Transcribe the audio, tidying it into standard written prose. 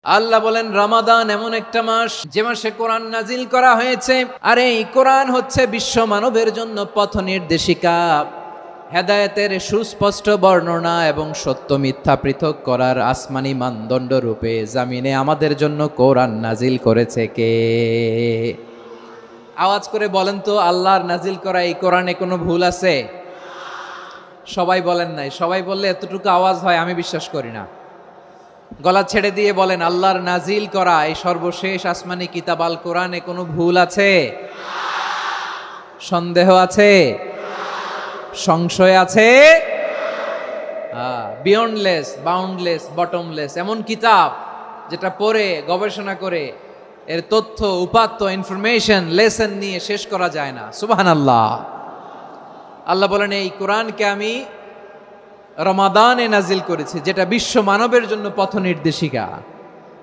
আল্লাহ বলেন রমাদান এমন একটা মাস যে মাসে কোরআন নাজিল করা হয়েছে। আর এই কোরআন হচ্ছে বিশ্ব মানবের জন্য পথ নির্দেশিকা, হেদায়েতের সুস্পষ্ট বর্ণনা এবং সত্য মিথ্যা পৃথক করার আসমানি মানদণ্ড রূপে জামিনে আমাদের জন্য কোরআন নাজিল করেছে কে? আওয়াজ করে বলেন তো, আল্লাহর নাজিল করা এই কোরআনে কোনো ভুল আছে? সবাই বলেন নাই। সবাই বললে এতটুকু আওয়াজ হয় আমি বিশ্বাস করি না। গলা ছেড়ে দিয়ে বলেন, আল্লাহর নাজিল করা এই সর্বশেষ আসমানি কিতাব আল কোরআনে কোনো ভুল আছে? সন্দেহ আছে? সংশয় আছে? বিয়ন্ডলেস, বাউন্ডলেস, বটমলেস এমন কিতাব যেটা পড়ে গবেষণা করে এর তথ্য উপাত্ত ইনফরমেশন লেসন নিয়ে শেষ করা যায় না। সুবহানাল্লাহ। আল্লাহ বলেন এই কোরআনকে আমি রমাদানে নাজিল করেছি, যেটা বিশ্ব মানবের জন্য পথ নির্দেশিকা।